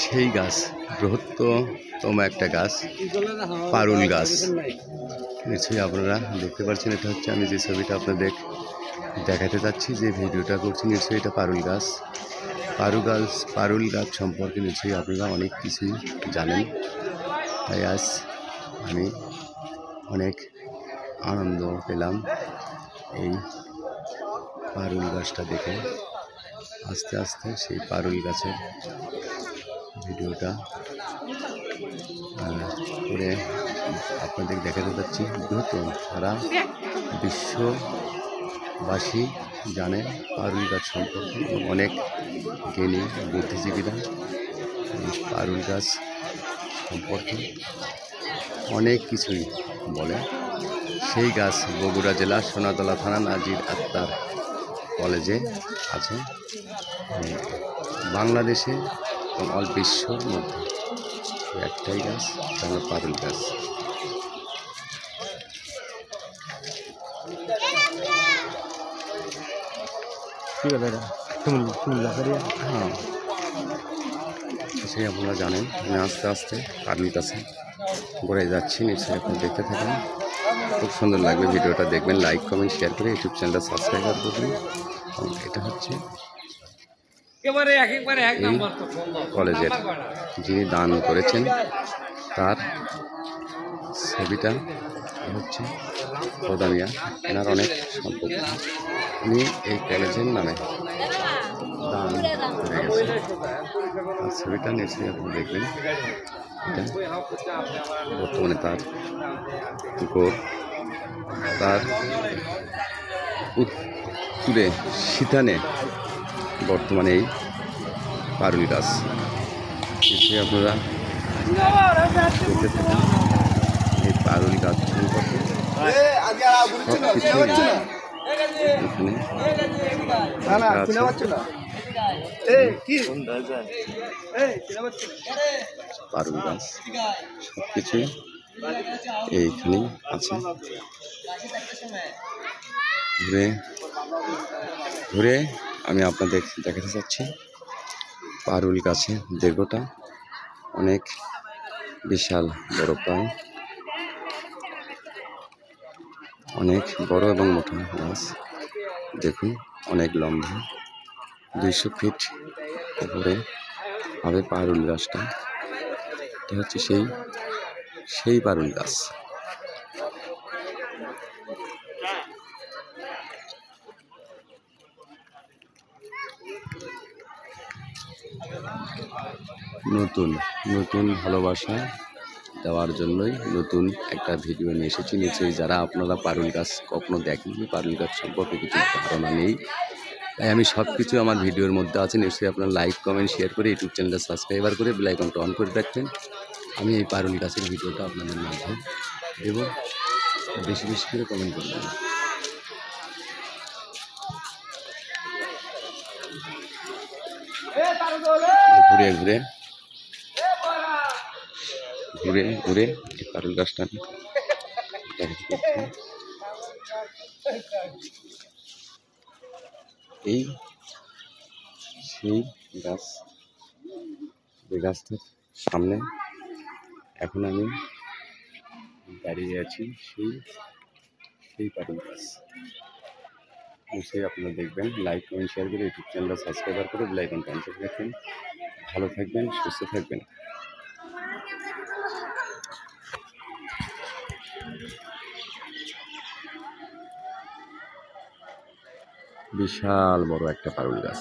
সেই গাছ, বৃহত্তম একটা গাছ, পারুল গাছ। নিশ্চয়ই আপনারা দেখতে পাচ্ছেন, এটা হচ্ছে আমি যে ছবিটা আপনাদের দেখাতে চাচ্ছি, যে ভিডিওটা করছি, নিশ্চয়ই এটা পারুল গাছ। পারুল গাছ সম্পর্কে নিশ্চয়ই আপনারা অনেক কিছুই জানেন। তাই আজ আমি অনেক আনন্দ পেলাম এই পারুল গাছটা দেখে। আস্তে আস্তে সেই পারুল গাছের ভিডিওটা করে আপনাদের দেখাতে যাচ্ছি। বৃহত্তম সারা বিশ্ববাসী জানে পারুল গাছ সম্পর্কে, অনেক জ্ঞানী বুদ্ধিজীবীরা এই পারুল গাছ সম্পর্কে অনেক কিছুই বলে। সেই গাছ বগুড়া জেলা সোনাতলা থানা নাজির আক্তার কলেজে আছে। বাংলাদেশে এবং অল বিশ্বর মধ্যে একটাই গাছ, তা হলো পারুল গাছ। হ্যাঁ, সেই আপনারা জানেন। আমি আস্তে আস্তে পারুল গাছে ঘুরে যাচ্ছি, নিশ্চয়ই আপনি দেখতে থাকেন। খুব সুন্দর লাগবে ভিডিওটা, দেখবেন, লাইক কমেন্ট শেয়ার করে ইউটিউব চ্যানেলটা সাবস্ক্রাইব করবেন। এটা হচ্ছে কলেজের যিনি দান করেছেন তার ছবিটা হচ্ছে প্রদামিয়া। এনার অনেক সম্পত্তি, উনি এই কলেজের নামে দান করে গেছেন। তার ছবিটা নিশ্চয়ই আপনি দেখবেন। এটা বর্তমানে তার উত্তরে শীতানে বর্তমানে এই পারুল গাছ। নিশ্চয়ই আপনারা দেখতে থাকেন এই পারুল গাছ সম্পর্কে সব কিছু পারুল গাছ সব কিছুই এইখানেই আছে। ঘুরে আমি আপনাদের দেখাতে চাচ্ছি পারুল গাছে দীর্ঘটা অনেক বিশাল বড়, প্রায় অনেক বড় এবং মোটা গাছ। দেখুন, অনেক লম্বা, 200 ফিট উপরে হবে পারুল গাছটা। এটা হচ্ছে সেই পারুল গাছ। নতুন ভালোবাসা দেওয়ার জন্যই নতুন একটা ভিডিও নিয়ে এসেছি। নিশ্চয়ই যারা আপনারা পারুল গাছ কখনো দেখেননি, পারুল গাছ সম্পর্কে কিছু ধারণা নেই, তাই আমি সব কিছু আমার ভিডিওর মধ্যে আছে। নিশ্চয়ই আপনারা লাইক কমেন্ট শেয়ার করে ইউটিউব চ্যানেলটা সাবস্ক্রাইবার করে বেল আইকনটা অন করে রাখবেন। আমি এই পারুল গাছের ভিডিওটা আপনাদের মাঝে দেব, বেশি বেশি করে কমেন্ট করবেন। ঘুরে এই পারুল গাছটা এই সেই গাছ, যে গাছটার সামনে এখন আমি দাঁড়িয়ে আছি, সেই পারুল গাছ। নিশ্চয়ই আপনারা দেখবেন, লাইক কমেন্ট শেয়ার করে ইউটিউব চ্যানেলটা সাবস্ক্রাইবার করে বেল আইকনটা অন করে রাখবেন। ভালো থাকবেন, সুস্থ থাকবেন। বিশাল বড় একটা পারুল গাছ।